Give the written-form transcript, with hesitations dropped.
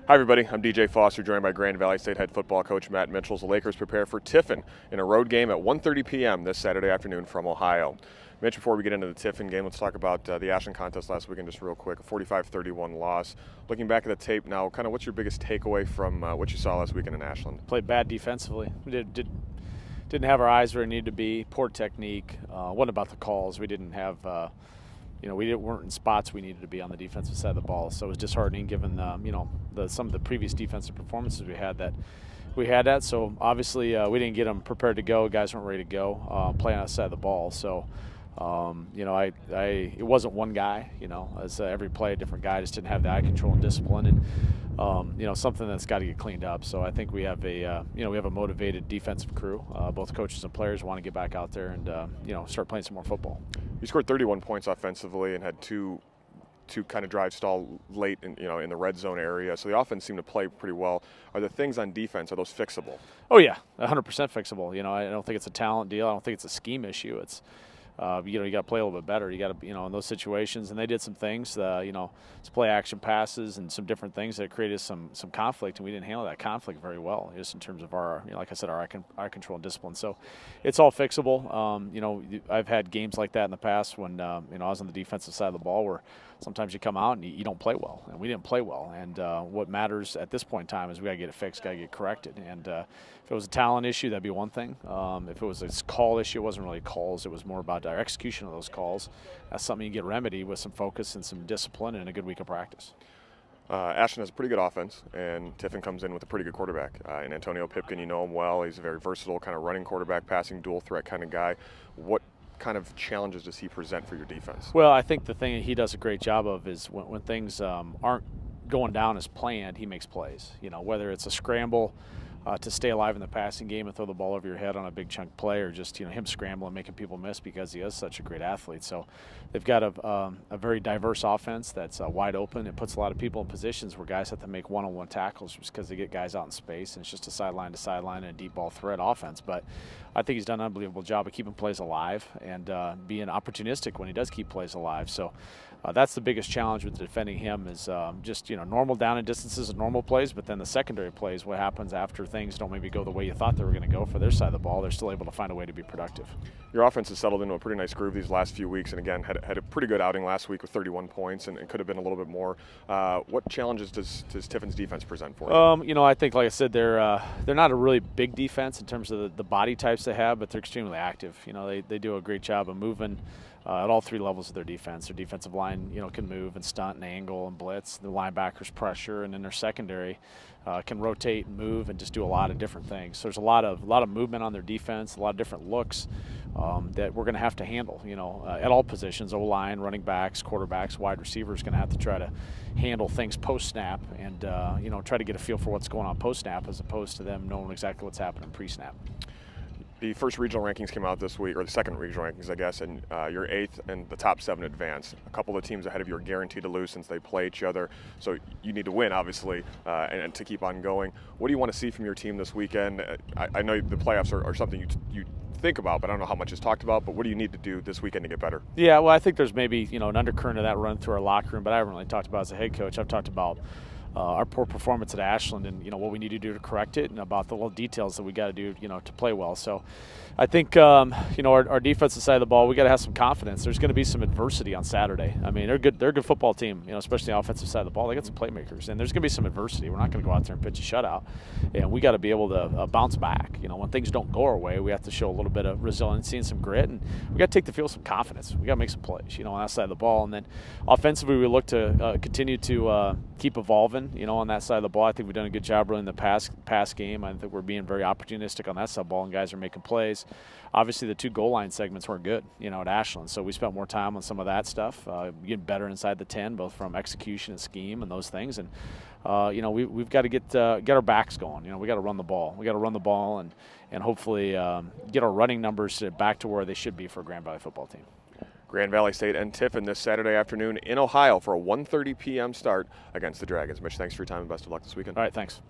Hi everybody, I'm DJ Foster, joined by Grand Valley State head football coach Matt Mitchell as the Lakers prepare for Tiffin in a road game at 1:30 p.m. this Saturday afternoon from Ohio. Mitch, before we get into the Tiffin game, let's talk about the Ashland contest last weekend just real quick, a 45-31 loss. Looking back at the tape now, kind of what's your biggest takeaway from what you saw last weekend in Ashland? Played bad defensively. We didn't have our eyes where it needed to be, poor technique. Wasn't about the calls. We didn't have we weren't in spots we needed to be on the defensive side of the ball. So it was disheartening given some of the previous defensive performances we had that. So obviously we didn't get them prepared to go. Guys weren't ready to go, play on the side of the ball. So it wasn't one guy. As every play, a different guy just didn't have the eye control and discipline, and something that's got to get cleaned up. So I think we have a motivated defensive crew. Both coaches and players want to get back out there and start playing some more football. You scored 31 points offensively and had two kind of drive stall late in the red zone area. So the offense seemed to play pretty well. Are the things on defense, are those fixable? Oh yeah, 100% fixable. I don't think it's a talent deal. I don't think it's a scheme issue. It's you got to play a little bit better. You got to, in those situations, and they did some things, some play action passes and some different things that created some conflict, and we didn't handle that conflict very well, just in terms of our, like I said, our eye control and discipline. So it's all fixable. I've had games like that in the past when, I was on the defensive side of the ball where sometimes you come out and you don't play well, and we didn't play well. And what matters at this point in time is we got to get it fixed, got to get corrected. And if it was a talent issue, that'd be one thing. If it was a call issue, it wasn't really calls. It was more about our execution of those calls. That's something you get remedied with some focus and some discipline and a good week of practice. Ashland has a pretty good offense, and Tiffin comes in with a pretty good quarterback. And Antonio Pipkin, you know him well. He's a very versatile kind of running quarterback, passing dual threat kind of guy. What kind of challenges does he present for your defense? Well, I think the thing he does a great job of is when things aren't going down as planned, he makes plays. Whether it's a scramble to stay alive in the passing game and throw the ball over your head on a big chunk play, or just him scrambling, making people miss because he is such a great athlete. So they've got a very diverse offense that's wide open. It puts a lot of people in positions where guys have to make one-on-one tackles just because they get guys out in space, and it's just a sideline to sideline and a deep ball threat offense. But I think he's done an unbelievable job of keeping plays alive and being opportunistic when he does keep plays alive. So that's the biggest challenge with defending him is just normal down and distances and normal plays, but then the secondary plays, what happens after things don't maybe go the way you thought they were going to go for their side of the ball, they're still able to find a way to be productive. Your offense has settled into a pretty nice groove these last few weeks, and again had a pretty good outing last week with 31 points, and it could have been a little bit more. What challenges does Tiffin's defense present for you? I think, like I said, they're not a really big defense in terms of the body types they have, but they're extremely active. They do a great job of moving at all three levels of their defense. Their defensive line, can move and stunt and angle and blitz. The linebackers pressure, and then their secondary can rotate and move and just do a lot of different things. So there's a lot of movement on their defense, a lot of different looks that we're going to have to handle. At all positions: O-line, running backs, quarterbacks, wide receivers. Going to have to try to handle things post snap and try to get a feel for what's going on post snap as opposed to them knowing exactly what's happening pre snap. The first regional rankings came out this week, or the second regional rankings, I guess, and you're 8th and the top 7 advance. A couple of teams ahead of you are guaranteed to lose since they play each other, so you need to win, obviously, and to keep on going. What do you want to see from your team this weekend? I know the playoffs are something you think about, but I don't know how much is talked about, but what do you need to do this weekend to get better? Yeah, well, I think there's maybe an undercurrent of that running through our locker room, but I haven't really talked about it as a head coach. I've talked about our poor performance at Ashland and what we need to do to correct it, and about the little details that we got to do to play well. So I think our defensive side of the ball, we got to have some confidence. There's going to be some adversity on Saturday. I mean, they're a good football team, especially the offensive side of the ball. They got some playmakers, and there's going to be some adversity. We're not going to go out there and pitch a shutout, and we got to be able to bounce back. When things don't go our way, we have to show a little bit of resiliency and some grit, and we got to take the field some confidence. We got to make some plays, on that side of the ball, and then offensively we look to continue to keep evolving. On that side of the ball, I think we've done a good job really in the pass game. I think we're being very opportunistic on that side of the ball, and guys are making plays. Obviously, the 2 goal line segments weren't good, at Ashland. So we spent more time on some of that stuff, getting better inside the 10, both from execution and scheme and those things. And we've got to get our backs going. We got to run the ball. We got to run the ball and hopefully get our running numbers back to where they should be for a Grand Valley football team. Grand Valley State and Tiffin this Saturday afternoon in Ohio for a 1:30 p.m. start against the Dragons. Mitch, thanks for your time and best of luck this weekend. All right, thanks.